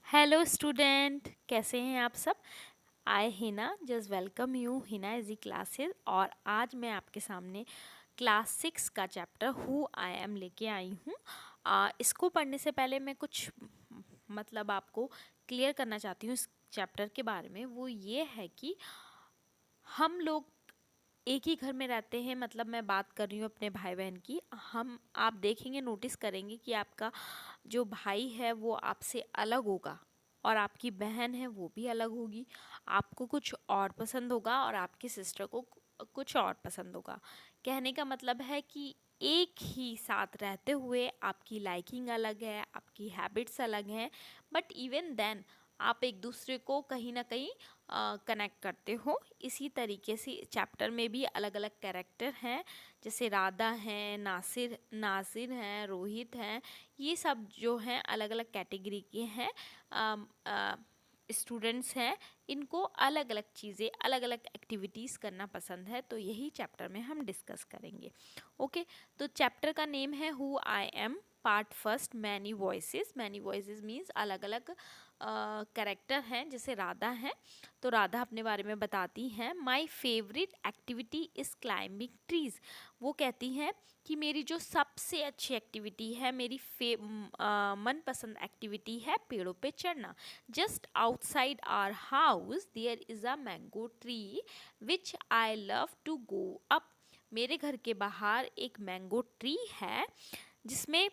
Hello student, कैसे हैं आप सब। I Hina just welcome you Hina easy classes. और आज मैं आपके सामने क्लास 6 का चैप्टर हु आई एम लेके आई हूँ। इसको पढ़ने से पहले मैं कुछ आपको क्लियर करना चाहती हूँ इस चैप्टर के बारे में। वो ये है कि हम लोग एक ही घर में रहते हैं। मैं बात कर रही हूँ अपने भाई बहन की। आप देखेंगे, नोटिस करेंगे कि आपका जो भाई है वो आपसे अलग होगा और आपकी बहन है वो भी अलग होगी। आपको कुछ और पसंद होगा और आपकी सिस्टर को कुछ और पसंद होगा। कहने का मतलब है कि एक ही साथ रहते हुए आपकी लाइकिंग अलग है, आपकी हैबिट्स अलग हैं, बट इवन देन आप एक दूसरे को कहीं ना कहीं कनेक्ट करते हो। इसी तरीके से चैप्टर में भी अलग अलग कैरेक्टर हैं, जैसे राधा हैं, नासिर नासिर हैं, रोहित हैं। ये सब जो हैं अलग अलग कैटेगरी के हैं स्टूडेंट्स हैं। इनको अलग अलग चीज़ें, अलग अलग एक्टिविटीज़ करना पसंद है, तो यही चैप्टर में हम डिस्कस करेंगे। ओके, तो चैप्टर का नेम है who I am, part first, many voices. Many voices means अलग अलग कैरेक्टर हैं। जैसे राधा हैं, तो राधा अपने बारे में बताती हैं, my favourite activity is climbing trees. वो कहती हैं कि मेरी जो सबसे अच्छी एक्टिविटी है, मेरी मनपसंद एक्टिविटी है पेड़ों पे चढ़ना। Just outside our house there is a mango tree which I love to go up. मेरे घर के बाहर एक मैंगो ट्री है जिसमें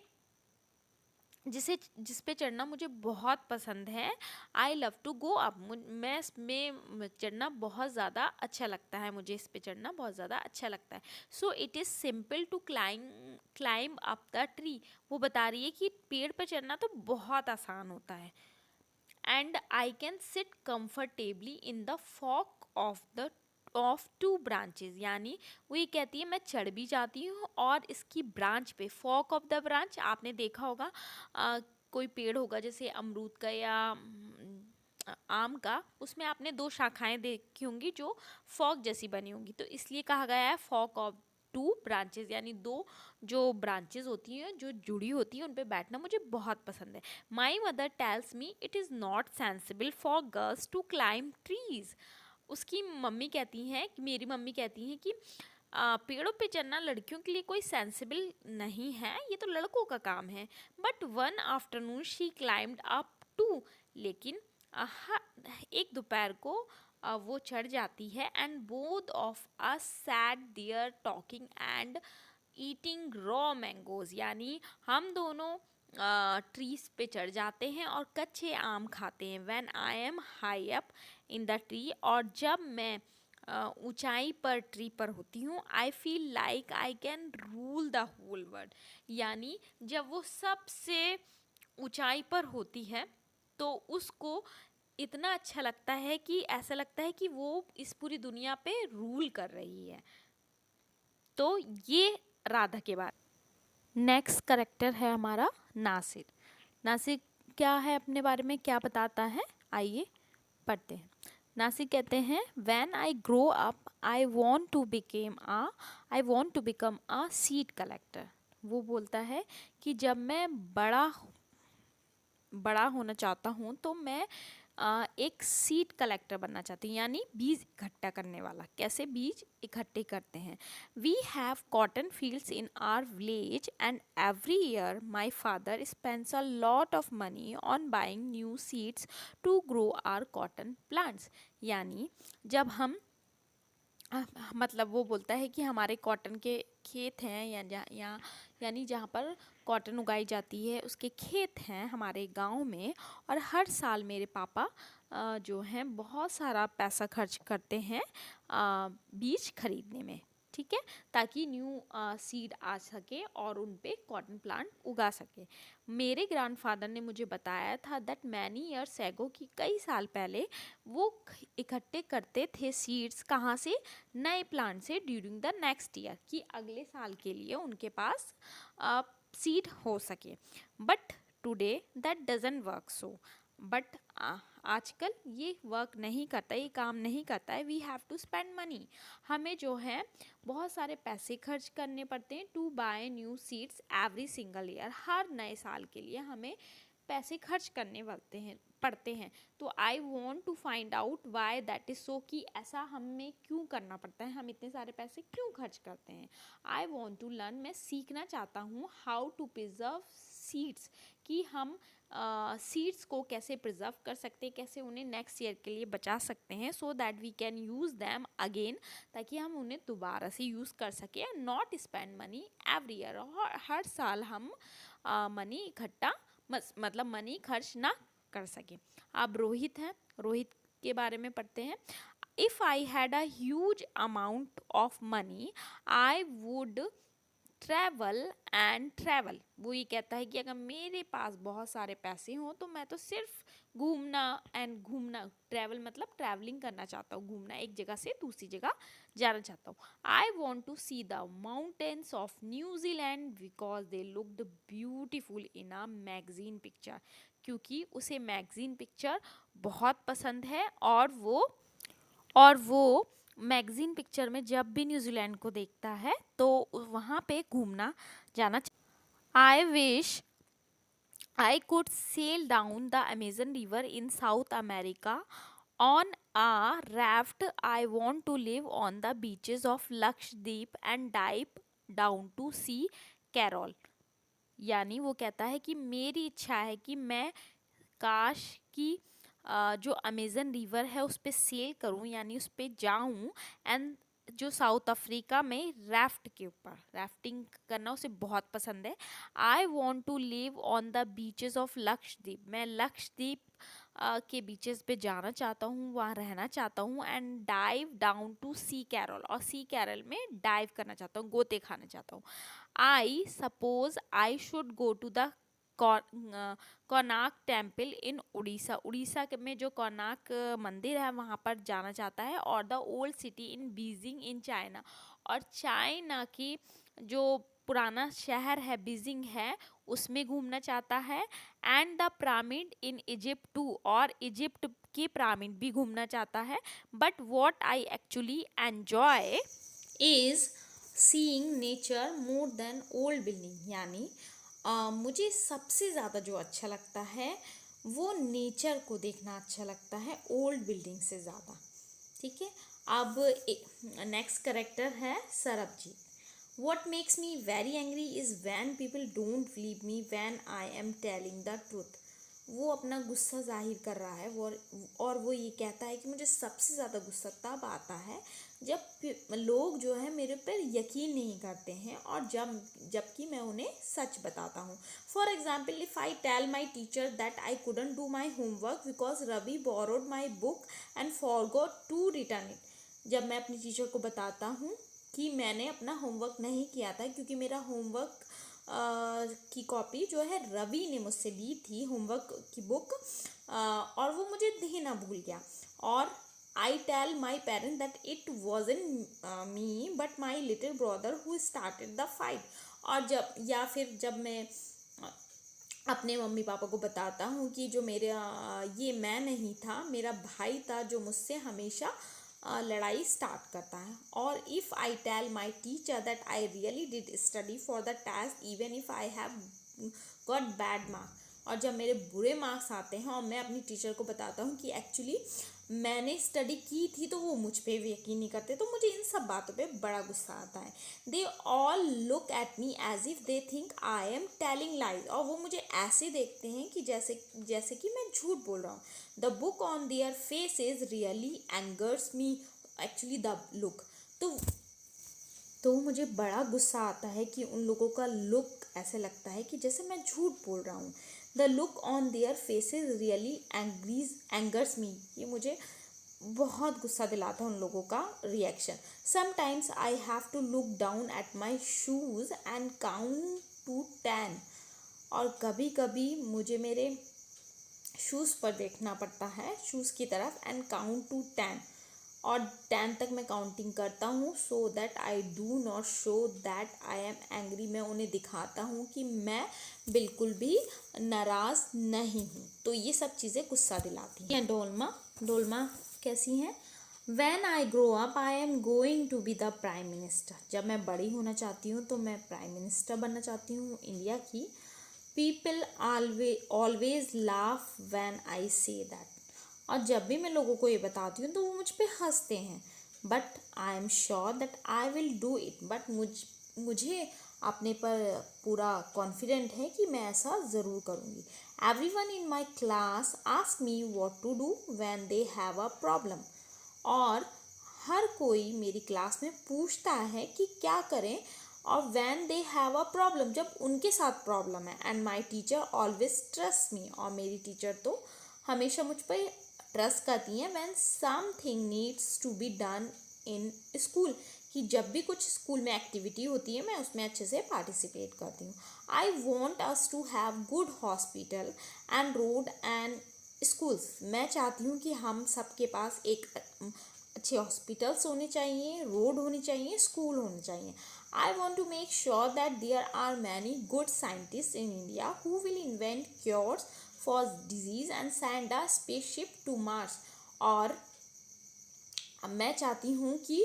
जिस पे चढ़ना मुझे बहुत पसंद है। I love to go up, मैं इसमें चढ़ना बहुत ज़्यादा अच्छा लगता है, मुझे इस पे चढ़ना बहुत ज़्यादा अच्छा लगता है। So it is simple to climb up the tree. वो बता रही है कि पेड़ पे चढ़ना तो बहुत आसान होता है। And I can sit comfortably in the fork of two branches. यानी वो ये कहती है मैं चढ़ भी जाती हूँ और इसकी ब्रांच पे, फॉक ऑफ द ब्रांच आपने देखा होगा, कोई पेड़ होगा जैसे अमरूद का या आम का, उसमें आपने दो शाखाएं देखी होंगी जो फॉक जैसी बनी होंगी, तो इसलिए कहा गया है फॉक ऑफ टू ब्रांचेज। यानी दो जो ब्रांचेज होती हैं जो जुड़ी होती हैं उन पे बैठना मुझे बहुत पसंद है। My mother tells me it is not sensible for girls to climb trees. उसकी मम्मी कहती हैं कि मेरी मम्मी कहती हैं कि पेड़ों पे चढ़ना लड़कियों के लिए कोई सेंसिबल नहीं है, ये तो लड़कों का काम है। But one afternoon she climbed up too. लेकिन एक दोपहर को वो चढ़ जाती है। And both of us sat there talking and eating raw mangoes. यानी हम दोनों ट्रीज पे चढ़ जाते हैं और कच्चे आम खाते हैं। When I am high up in the tree, और जब मैं ऊंचाई पर ट्री पर होती हूँ, I feel like I can rule the whole world. यानी जब वो सबसे ऊंचाई पर होती है तो उसको इतना अच्छा लगता है कि ऐसा लगता है कि वो इस पूरी दुनिया पे रूल कर रही है। तो ये राधा के बारे। नेक्स्ट करेक्टर है हमारा नासिर। नासिर क्या है, अपने बारे में क्या बताता है, आइए पढ़ते हैं। नासिर कहते हैं, when I grow up I want to become a seed collector. वो बोलता है कि जब मैं बड़ा होना चाहता हूँ तो मैं एक सीड कलेक्टर बनना चाहती हूँ। यानी बीज इकट्ठा करने वाला। कैसे बीज इकट्ठे करते हैं। We have cotton fields in our village and every year my father spends a lot of money on buying new seeds to grow our cotton plants. यानी जब हम वो बोलता है कि हमारे कॉटन के खेत हैं यानी जहाँ पर कॉटन उगाई जाती है उसके खेत हैं हमारे गांव में। और हर साल मेरे पापा जो हैं बहुत सारा पैसा खर्च करते हैं बीज खरीदने में, ठीक है, ताकि न्यू सीड आ सके और उन पे कॉटन प्लांट उगा सके। मेरे ग्रैंडफादर ने मुझे बताया था दैट मैनी ईयर्स एगो, कि कई साल पहले वो इकट्ठे करते थे सीड्स, कहाँ से, नए प्लांट से, ड्यूरिंग द नेक्स्ट ईयर, कि अगले साल के लिए उनके पास सीड हो सके। But today that doesn't work so. But आजकल ये वर्क नहीं करता, ये काम नहीं करता है। We have to spend money. हमें जो है बहुत सारे पैसे खर्च करने पड़ते हैं to buy new seeds every single year. हर नए साल के लिए हमें पैसे खर्च करने पड़ते हैं। तो I want to find out why that is so, कि ऐसा हमें क्यों करना पड़ता है, हम इतने सारे पैसे क्यों खर्च करते हैं। आई वॉन्ट टू लर्न, मैं सीखना चाहता हूँ, हाउ टू प्रिजर्व सीड्स, कि हम सीड्स को कैसे प्रिजर्व कर सकते हैं, कैसे उन्हें नेक्स्ट ईयर के लिए बचा सकते हैं, so that we can use them again, ताकि हम उन्हें दोबारा से यूज़ कर सकें। Not spend money every year, और हर साल हम मनी इकट्ठा मतलब मनी खर्च ना कर सकें। अब रोहित है, रोहित के बारे में पढ़ते हैं। If I had a huge amount of money I would travel and travel. वो ये कहता है कि अगर मेरे पास बहुत सारे पैसे हों तो मैं तो सिर्फ घूमना, ट्रैवल मतलब ट्रैवलिंग करना चाहता हूँ, घूमना, एक जगह से दूसरी जगह जाना चाहता हूँ। I want to see the mountains of New Zealand because they looked beautiful in a magazine picture, क्योंकि उसे मैगजीन पिक्चर बहुत पसंद है, और वो मैगजीन पिक्चर में जब भी न्यूजीलैंड को देखता है तो वहाँ पे घूमना जाना। I wish I could sail down the Amazon river in South America on a raft. I want to live on the beaches of Lakshadweep and dive down to see Carol. यानी वो कहता है कि मेरी इच्छा है कि मैं काश की जो अमेजन रिवर है उस पर सेल करूं, यानी उस पर जाऊं, एंड जो साउथ अफ्रीका में राफ्ट के ऊपर राफ्टिंग करना उसे बहुत पसंद है। I want to live on the beaches of Lakshadweep, मैं लक्षद्वीप के बीचेस पे जाना चाहता हूँ, वहाँ रहना चाहता हूँ। And dive down to see coral, और सी कैरल में डाइव करना चाहता हूँ, गोते खाना चाहता हूँ। I suppose I should go to the Konark temple in Orissa, Orissa में जो कोणार्क मंदिर है वहाँ पर जाना चाहता है। और the old city in Beijing in China, और चाइना की जो पुराना शहर है बीजिंग है उसमें घूमना चाहता है। And the pyramid in Egypt too, और इजिप्ट की पिरामिड भी घूमना चाहता है। But what I actually enjoy is seeing nature more than old building, यानी मुझे सबसे ज़्यादा जो अच्छा लगता है वो नेचर को देखना अच्छा लगता है, ओल्ड बिल्डिंग से ज़्यादा। ठीक है, अब नेक्स्ट करेक्टर है Sarabjit. What makes me very angry is when people don't believe me when I am telling the truth. वो अपना गुस्सा जाहिर कर रहा है और वो ये कहता है कि मुझे सबसे ज़्यादा गुस्सा तब आता है जब लोग जो है मेरे पर यकीन नहीं करते हैं और जबकि मैं उन्हें सच बताता हूँ। For example, if I tell my teacher that I couldn't do my homework because Ravi borrowed my book and forgot to return it. जब मैं अपनी टीचर को बताता हूँ कि मैंने अपना होमवर्क नहीं किया था क्योंकि मेरा होमवर्क की कॉपी जो है रवि ने मुझसे ली थी, होमवर्क की बुक, और वो मुझे देना भूल गया। और I tell my parents that it wasn't me but my little brother who started the fight. और जब मैं अपने मम्मी पापा को बताता हूँ कि जो ये मैं नहीं था, मेरा भाई था जो मुझसे हमेशा लड़ाई स्टार्ट करता है। और if I tell my teacher that I really did study for the test even if I have got bad marks, और जब मेरे बुरे मार्क्स आते हैं और मैं अपनी टीचर को बताता हूँ कि एक्चुअली मैंने स्टडी की थी, तो वो मुझ पे भी यकीन नहीं करते। तो मुझे इन सब बातों पे बड़ा गुस्सा आता है। They all look at me as if they think I am telling lies, और वो मुझे ऐसे देखते हैं कि जैसे कि मैं झूठ बोल रहा हूँ। The book on their faces really angers me, actually the look, तो मुझे बड़ा गुस्सा आता है कि उन लोगों का लुक ऐसे लगता है कि जैसे मैं झूठ बोल रहा हूँ। The look on their faces really angers me, ये मुझे बहुत गुस्सा दिलाता है उन लोगों का reaction. Sometimes I have to look down at my shoes and count to 10, और कभी कभी मुझे मेरे शूज़ पर देखना पड़ता है, शूज़ की तरफ, एंड काउंट टू 10, और 10 तक मैं काउंटिंग करता हूँ। So that I do not show that I am angry, मैं उन्हें दिखाता हूँ कि मैं बिल्कुल भी नाराज़ नहीं हूँ। तो ये सब चीज़ें गुस्सा दिलाती हैं। डोलमा कैसी हैं? When I grow up, I am going to be the Prime Minister. जब मैं बड़ी होना चाहती हूँ तो मैं प्राइम मिनिस्टर बनना चाहती हूँ इंडिया की। People always laugh when I say that. और जब भी मैं लोगों को ये बताती हूँ तो वो मुझ पे हंसते हैं। But I am sure that I will do it. But मुझे अपने पर पूरा कॉन्फिडेंट है कि मैं ऐसा ज़रूर करूँगी। Everyone in my class ask me what to do when they have a problem. और हर कोई मेरी क्लास में पूछता है कि क्या करें और when they have a problem, जब उनके साथ प्रॉब्लम है। And my teacher always trust me. और मेरी टीचर तो हमेशा मुझ पर ट्रस्ट करती हैं। When something needs to be done in school, कि जब भी कुछ स्कूल में एक्टिविटी होती है मैं उसमें अच्छे से पार्टिसिपेट करती हूँ। I want us to have good hospital and road and schools. मैं चाहती हूँ कि हम सबके पास एक अच्छे हॉस्पिटल्स होने चाहिए, रोड होनी चाहिए, स्कूल होने चाहिए। I want to make sure that there are many good scientist in India who will invent cures for disease and send a spaceship to Mars. और मैं चाहती हूँ कि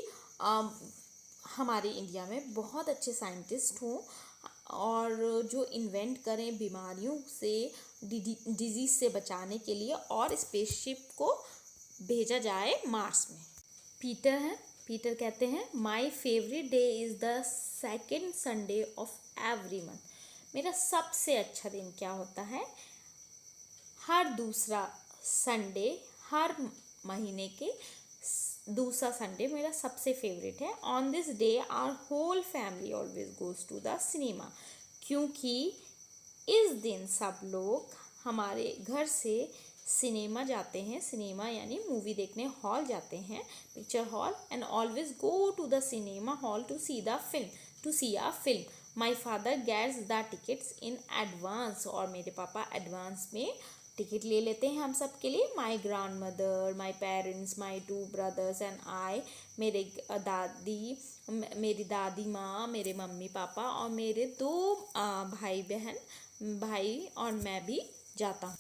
हमारे इंडिया में बहुत अच्छे साइंटिस्ट हों और जो इन्वेंट करें बीमारियों से, डिजीज़ से बचाने के लिए, और स्पेसशिप को भेजा जाए मार्स में। पीटर कहते हैं my favourite day is the second Sunday off every month. मेरा सबसे अच्छा दिन क्या होता है? हर दूसरा संडे, हर महीने के दूसरा संडे मेरा सबसे फेवरेट है। On this day our whole family always goes to the cinema, क्योंकि इस दिन सब लोग हमारे घर से सिनेमा जाते हैं। सिनेमा यानी मूवी देखने हॉल जाते हैं, picture hall. And always go to the cinema hall to see a film. My father gets the tickets in advance. और मेरे पापा एडवांस में टिकट ले लेते हैं हम सब के लिए। My grand mother, my parents, my 2 brothers and I, मेरी दादी माँ, मेरे मम्मी पापा और मेरे 2 भाई और मैं भी जाता हूँ।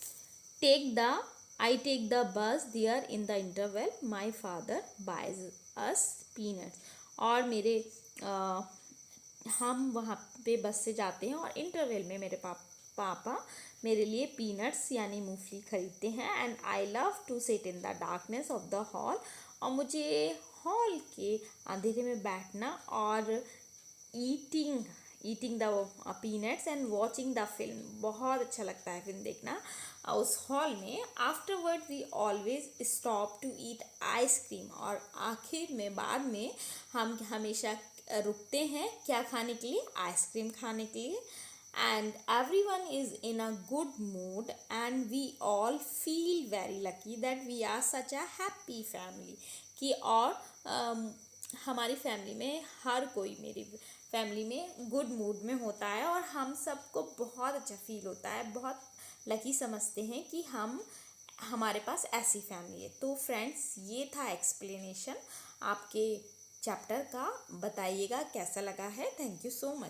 I take the bus there in the interval. My father buys us peanuts. और हम वहाँ पे बस से जाते हैं और इंटरवल में मेरे पापा मेरे लिए पीनट्स यानी मूंगफली खरीदते हैं। And I love to sit in the darkness of the hall. और मुझे हॉल के अंधेरे में बैठना और eating the peanuts and watching the film बहुत अच्छा लगता है, फिल्म देखना उस हॉल में। Afterward we always stop to eat ice cream. और आखिर में, बाद में हम हमेशा रुकते हैं क्या खाने के लिए? आइसक्रीम खाने के लिए। And every one is in a good mood and we all feel very lucky that we are such a happy family. कि और हमारी फैमिली में हर कोई मेरी फैमिली में गुड मूड में होता है और हम सबको बहुत अच्छा फील होता है, बहुत लकी समझते हैं कि हमारे पास ऐसी फैमिली है। तो फ्रेंड्स, ये था एक्सप्लेनेशन आपके चैप्टर का। बताइएगा कैसा लगा है। Thank you so much.